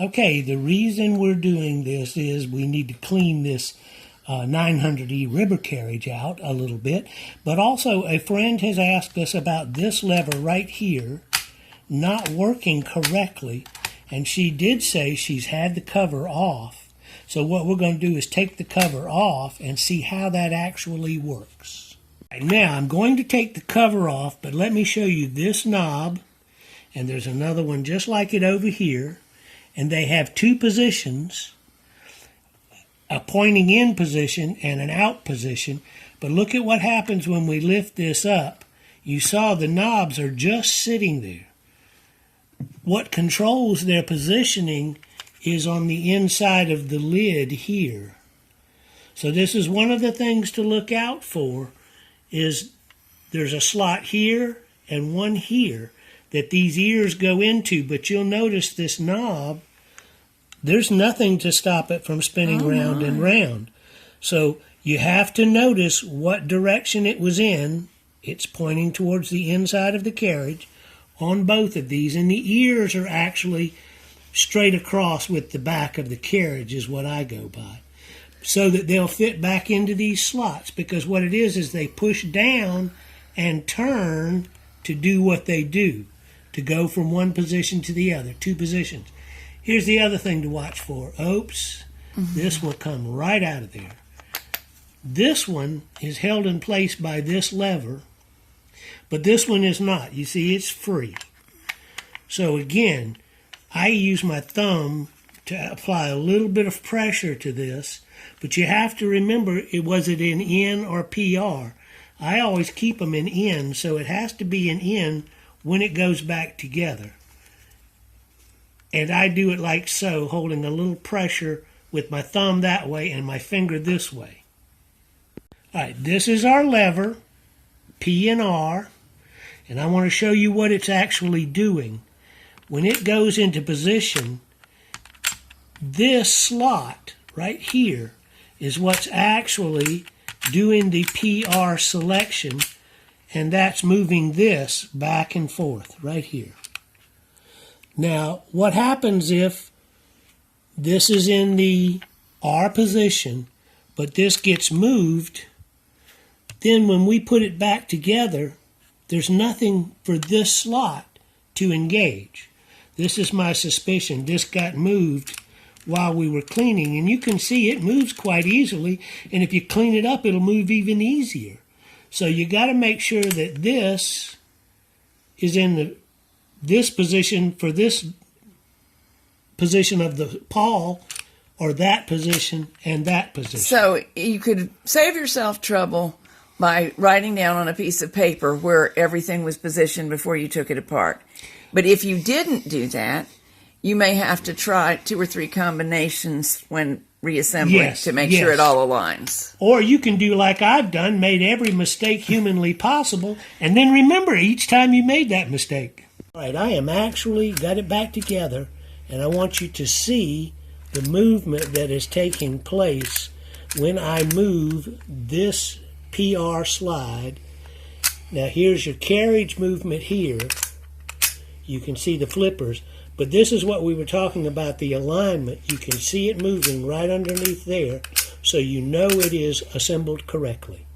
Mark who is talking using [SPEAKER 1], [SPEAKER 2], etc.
[SPEAKER 1] Okay, the reason we're doing this is we need to clean this 900E rubber carriage out a little bit, but also a friend has asked us about this lever right here not working correctly, and she did say she's had the cover off. So what we're going to do is take the cover off and see how that actually works. Right, now I'm going to take the cover off, but let me show you this knob, and there's another one just like it over here, and they have two positions, a pointing in position and an out position. But look at what happens when we lift this up. You saw the knobs are just sitting there. What controls their positioning is on the inside of the lid here. So this is one of the things to look out for, is there's a slot here and one here that these ears go into, but you'll notice this knob, there's nothing to stop it from spinning round and round. So you have to notice what direction it was in. It's pointing towards the inside of the carriage on both of these, and the ears are actually straight across with the back of the carriage is what I go by, so that they'll fit back into these slots, because what it is they push down and turn to do what they do, to go from one position to the other, two positions. Here's the other thing to watch for. Oops, this will come right out of there. This one is held in place by this lever, but this one is not. You see, it's free. So again, I use my thumb to apply a little bit of pressure to this, but you have to remember, was it in N or PR? I always keep them in N, so it has to be in N when it goes back together. And I do it like so, holding a little pressure with my thumb that way and my finger this way. All right, this is our lever, P and R, and I want to show you what it's actually doing. When it goes into position, this slot right here is what's actually doing the PR selection, and that's moving this back and forth right here. Now, what happens if this is in the R position, but this gets moved? Then when we put it back together, there's nothing for this slot to engage. This is my suspicion. This got moved while we were cleaning, and you can see it moves quite easily, and if you clean it up, it'll move even easier. So you got to make sure that this is in this position for this position of the pawl, or that position and that position.
[SPEAKER 2] So you could save yourself trouble by writing down on a piece of paper where everything was positioned before you took it apart. But if you didn't do that, you may have to try 2 or 3 combinations when reassembling to make sure it all aligns.
[SPEAKER 1] Or you can do like I've done, made every mistake humanly possible, and then remember each time you made that mistake. All right, I am actually got it back together, and I want you to see the movement that is taking place when I move this PR slide. Now here's your carriage movement here. You can see the flippers, but this is what we were talking about, the alignment. You can see it moving right underneath there, so you know it is assembled correctly.